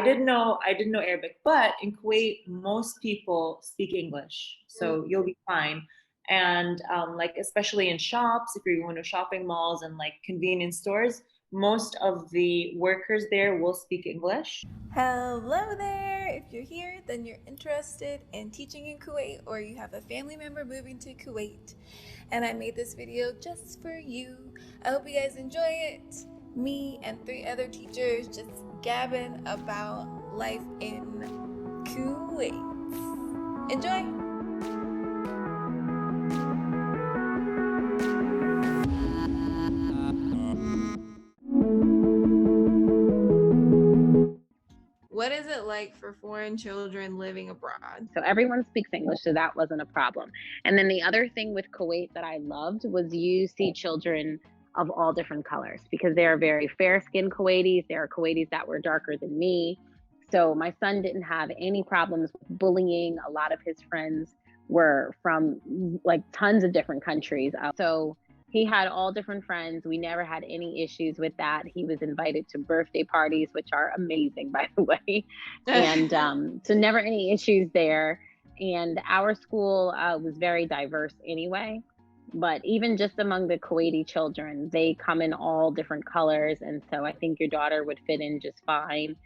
I didn't know Arabic, but in Kuwait, most people speak English, so you'll be fine. And like especially in shops, if you're going to shopping malls and like convenience stores, most of the workers there will speak English. Hello there! If you're here, then you're interested in teaching in Kuwait or you have a family member moving to Kuwait. And I made this video just for you. I hope you guys enjoy it. Me and 3 other teachers just gabbing about life in Kuwait. Enjoy! What is it like for foreign children living abroad? So everyone speaks English, so that wasn't a problem. And then the other thing with Kuwait that I loved was you see children of all different colors because they are very fair-skinned Kuwaitis. There are Kuwaitis that were darker than me. So my son didn't have any problems with bullying. A lot of his friends were from like tons of different countries. So he had all different friends. We never had any issues with that. He was invited to birthday parties, which are amazing, by the way. And so never any issues there. And our school was very diverse anyway. But even just among the Kuwaiti children, they come in all different colors. And so I think your daughter would fit in just fine.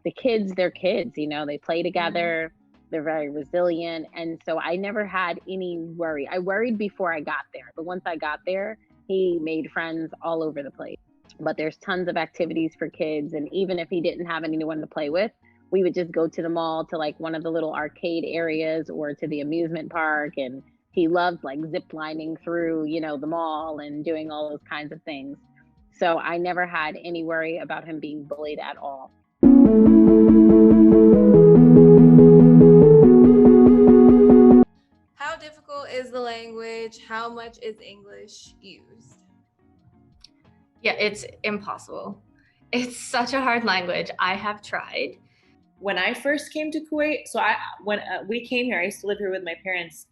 The kids, they're kids, you know, they play together. They're very resilient. And so I never had any worry. I worried before I got there, but once I got there, he made friends all over the place. But there's tons of activities for kids. And even if he didn't have anyone to play with, we would just go to the mall to like one of the little arcade areas or to the amusement park. And he loved like zip lining through, you know, the mall and doing all those kinds of things. So I never had any worry about him being bullied at all. How difficult is the language? How much is English used? Yeah, it's impossible. It's such a hard language. I have tried. When I first came to Kuwait, so when we came here, I used to live here with my parents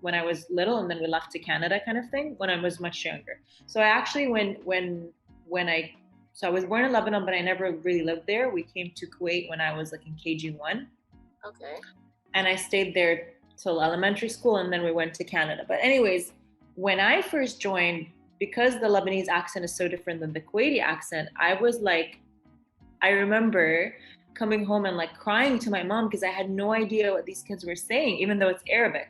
when I was little, and then we left to Canada, kind of thing, when I was much younger. So I actually, so I was born in Lebanon, but I never really lived there. We came to Kuwait when I was like in KG1. Okay. And I stayed there till elementary school, and then we went to Canada. But anyways, when I first joined, because the Lebanese accent is so different than the Kuwaiti accent, I remember coming home and like crying to my mom because I had no idea what these kids were saying, even though it's Arabic,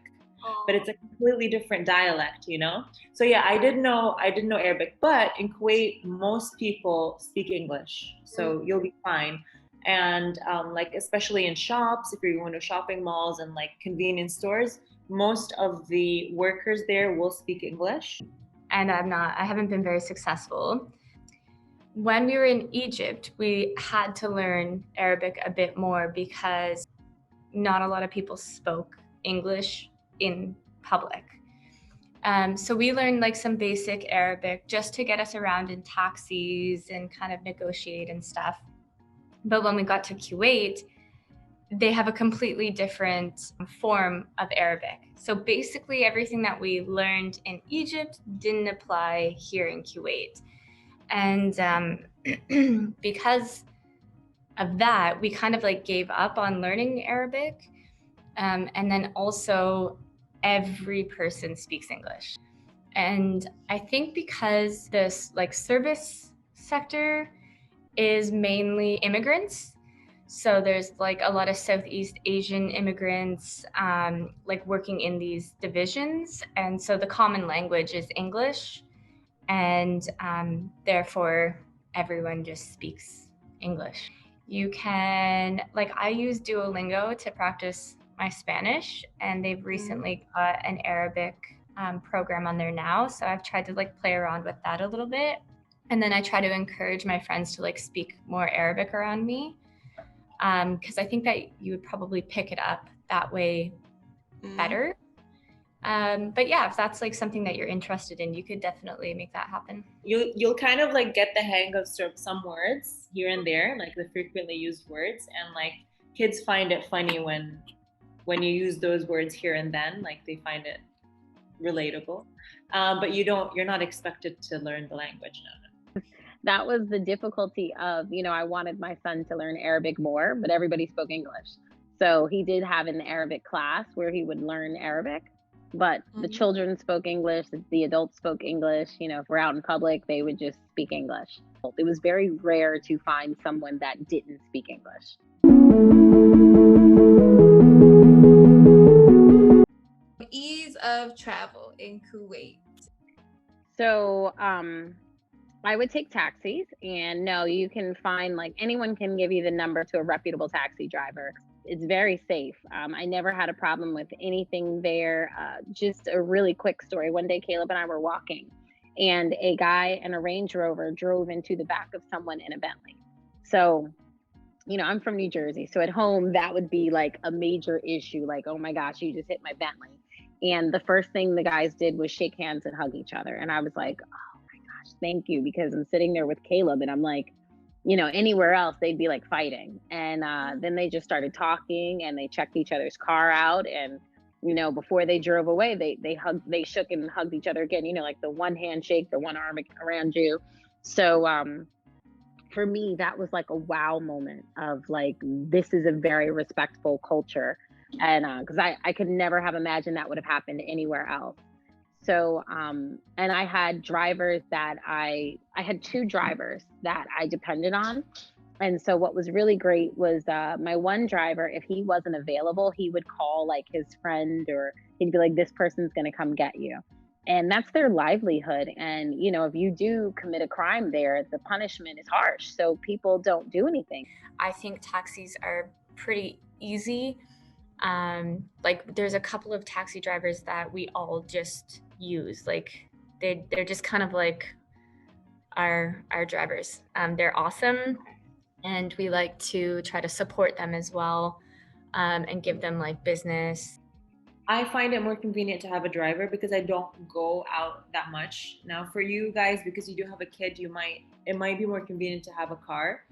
but it's a completely different dialect, you know? So yeah, I didn't know Arabic, but in Kuwait, most people speak English, so you'll be fine. And like especially in shops, if you're going to shopping malls and like convenience stores, most of the workers there will speak English. And I haven't been very successful. When we were in Egypt, we had to learn Arabic a bit more because not a lot of people spoke English in public. So we learned like some basic Arabic just to get us around in taxis and kind of negotiate and stuff. But when we got to Kuwait, they have a completely different form of Arabic. So basically everything that we learned in Egypt didn't apply here in Kuwait. And because of that, we kind of like gave up on learning Arabic. And then also every person speaks English. And I think because this like service sector is mainly immigrants, so there's like a lot of Southeast Asian immigrants like working in these divisions. And so the common language is English. And therefore everyone just speaks English. You can, like I use Duolingo to practice my Spanish, and they've recently got an Arabic program on there now. So I've tried to like play around with that a little bit. And then I try to encourage my friends to like speak more Arabic around me. Because I think that you would probably pick it up that way better. But yeah, if that's like something that you're interested in, you could definitely make that happen. You'll kind of like get the hang of sort of some words here and there, like the frequently used words, and like kids find it funny when you use those words here and then, like they find it relatable. But you're not expected to learn the language, no. that was the difficulty of, I wanted my son to learn Arabic more, but everybody spoke English. So he did have an Arabic class where he would learn Arabic, but the Mhm. children spoke English, the adults spoke English. If we're out in public, they would just speak English. It was very rare to find someone that didn't speak English. Ease of travel in Kuwait. So, I would take taxis, and no, you can find, like, anyone can give you the number to a reputable taxi driver. It's very safe. I never had a problem with anything there. Just a really quick story. One day, Caleb and I were walking, and a guy in a Range Rover drove into the back of someone in a Bentley. So, I'm from New Jersey. So at home, that would be like a major issue. Like, oh my gosh, you just hit my Bentley. And the first thing the guys did was shake hands and hug each other. And I was like, oh my gosh, thank you. Because I'm sitting there with Caleb and I'm like, anywhere else, they'd be like fighting. And then they just started talking and they checked each other's car out. And, before they drove away, they shook and hugged each other again, like the one handshake, the one arm around you. So, for me, that was like a wow moment of like, this is a very respectful culture. And because I could never have imagined that would have happened anywhere else. So, and I had drivers that I had two drivers that I depended on. And so what was really great was my one driver, if he wasn't available, he would call like his friend, or he'd be like, this person's going to come get you. And that's their livelihood. And, if you do commit a crime there, the punishment is harsh. So people don't do anything. I think taxis are pretty easy. Like there's a couple of taxi drivers that we all just use. Like they're just kind of like our drivers. They're awesome, and we like to try to support them as well, and give them like business. I find it more convenient to have a driver because I don't go out that much. Now, for you guys, because you do have a kid, it might be more convenient to have a car.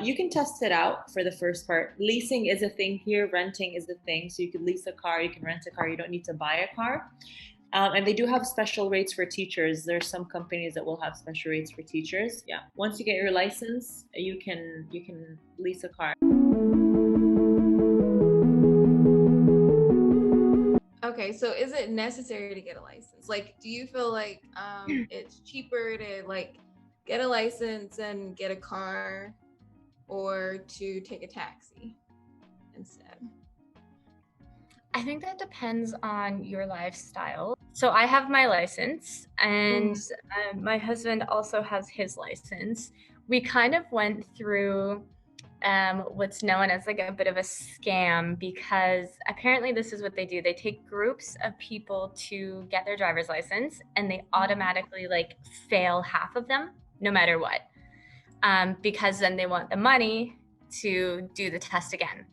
You can test it out for the first part. Leasing is a thing here. Renting is a thing. So you can lease a car, you can rent a car. You don't need to buy a car. And they do have special rates for teachers. There's some companies that will have special rates for teachers. Yeah. Once you get your license, you can lease a car. Okay, so is it necessary to get a license? Like, do you feel like it's cheaper to like get a license and get a car, or to take a taxi instead? I think that depends on your lifestyle. So I have my license, and my husband also has his license. We kind of went through what's known as like a bit of a scam, because apparently this is what they do. They take groups of people to get their driver's license, and they automatically like fail half of them no matter what, because then they want the money to do the test again.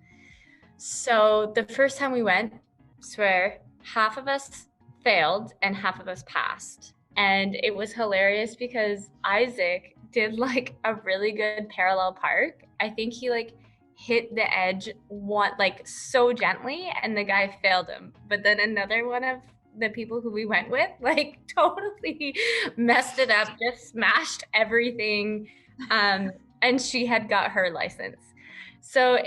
So the first time we went, swear, half of us failed and half of us passed. And it was hilarious because Isaac did like a really good parallel park. I think he like hit the edge like so gently, and the guy failed him. But then another one of the people who we went with like totally messed it up, just smashed everything. And she had got her license. So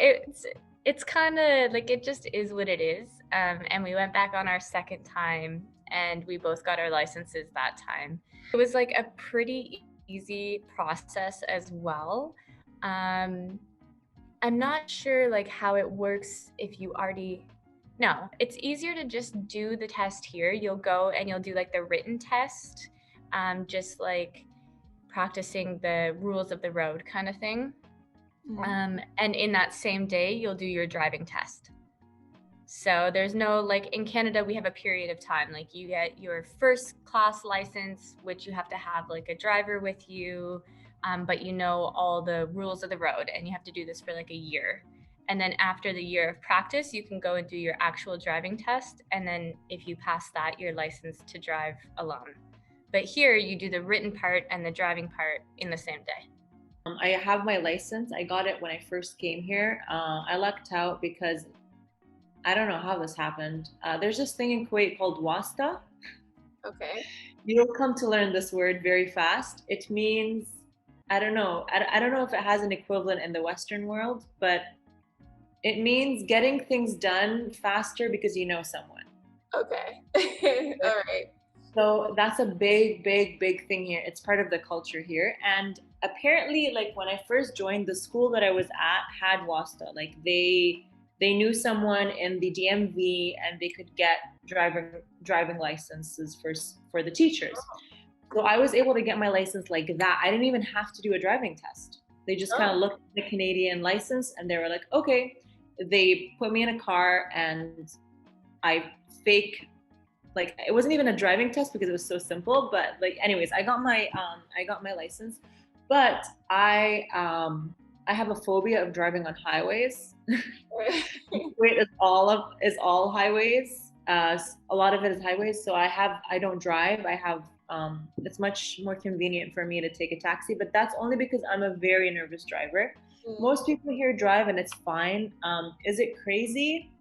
it's kind of like, it just is what it is. And we went back on our second time, and we both got our licenses that time. It was like a pretty easy process as well. I'm not sure like how it works if you already. No, it's easier to just do the test here. You'll go and you'll do like the written test, just like practicing the rules of the road kind of thing. And in that same day, you'll do your driving test. So there's no, like in Canada, we have a period of time. Like you get your first class license, which you have to have like a driver with you, but you know all the rules of the road, and you have to do this for like a year. And then after the year of practice, you can go and do your actual driving test. And then if you pass that, you're licensed to drive alone. But here you do the written part and the driving part in the same day. I have my license. I got it when I first came here. I lucked out because I don't know how this happened. There's this thing in Kuwait called wasta. Okay. You'll come to learn this word very fast. It means I don't know. I don't know if it has an equivalent in the Western world, but it means getting things done faster because you know someone. Okay. All right. So that's a big, big, big thing here. It's part of the culture here. And apparently, like when I first joined, the school that I was at had WASTA. Like they knew someone in the DMV and they could get driving licenses for the teachers. So I was able to get my license like that. I didn't even have to do a driving test. They just kind of looked at the Canadian license and they were like, okay. They put me in a car and I fake, like it wasn't even a driving test because it was so simple, but like anyways, I got my license. But I have a phobia of driving on highways. Kuwait is all highways. A lot of it is highways. So I don't drive. I have it's much more convenient for me to take a taxi, but that's only because I'm a very nervous driver. Most people here drive and it's fine. Is it crazy?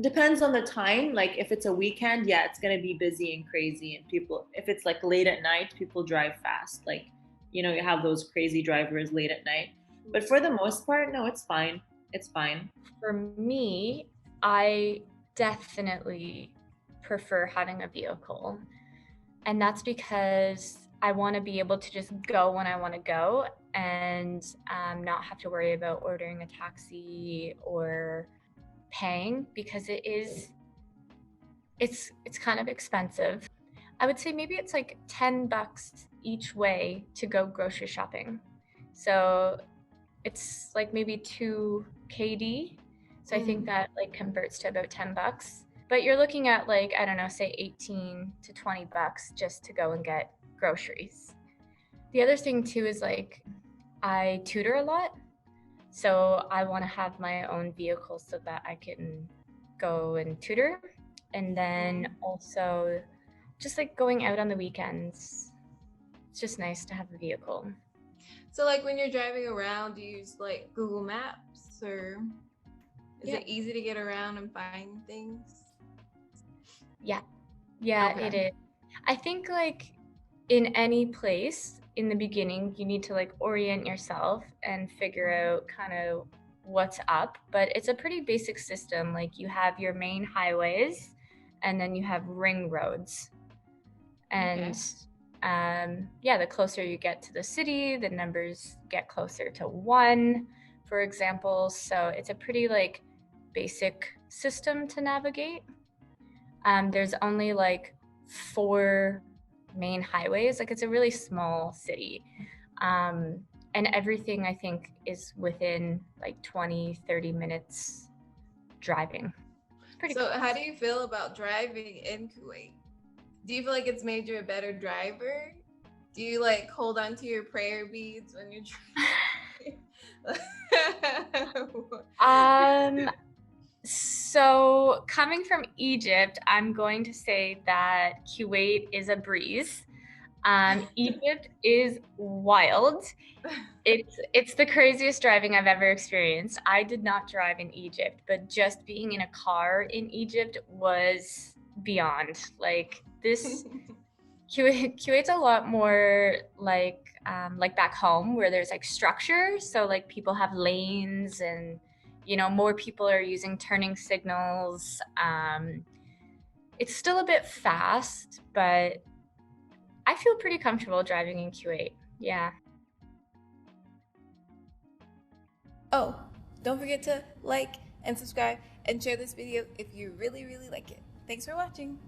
Depends on the time. Like if it's a weekend, yeah, it's gonna be busy and crazy, and people. If it's like late at night, people drive fast. Like, you know, you have those crazy drivers late at night. But for the most part, no, it's fine. It's fine. For me, I definitely prefer having a vehicle. And that's because I want to be able to just go when I want to go and not have to worry about ordering a taxi or paying, because it's kind of expensive. I would say maybe it's like $10 each way to go grocery shopping. So it's like maybe 2 KD. So I think that like converts to about $10. But you're looking at like, I don't know, say 18 to $20 just to go and get groceries. The other thing too is like I tutor a lot. So I want to have my own vehicle so that I can go and tutor. And then also just like going out on the weekends. It's just nice to have a vehicle. So like when you're driving around, do you use like Google Maps, or is it easy to get around and find things? Yeah, Okay. It is. I think like in any place in the beginning, you need to like orient yourself and figure out kind of what's up. But it's a pretty basic system. Like you have your main highways and then you have ring roads. And the closer you get to the city, the numbers get closer to 1, for example. So it's a pretty like basic system to navigate. There's only like 4 main highways. Like it's a really small city. And everything I think is within like 20-30 minutes driving. It's pretty cool. How do you feel about driving in Kuwait? Do you feel like it's made you a better driver? Do you like hold on to your prayer beads when you're driving? So coming from Egypt, I'm going to say that Kuwait is a breeze. Egypt is wild. It's the craziest driving I've ever experienced. I did not drive in Egypt, but just being in a car in Egypt was beyond. Like this, Kuwait's a lot more like back home where there's like structure. So like people have lanes and, you know, more people are using turning signals. It's still a bit fast, but I feel pretty comfortable driving in Kuwait. Yeah. Oh, don't forget to like and subscribe and share this video if you really, really like it. Thanks for watching.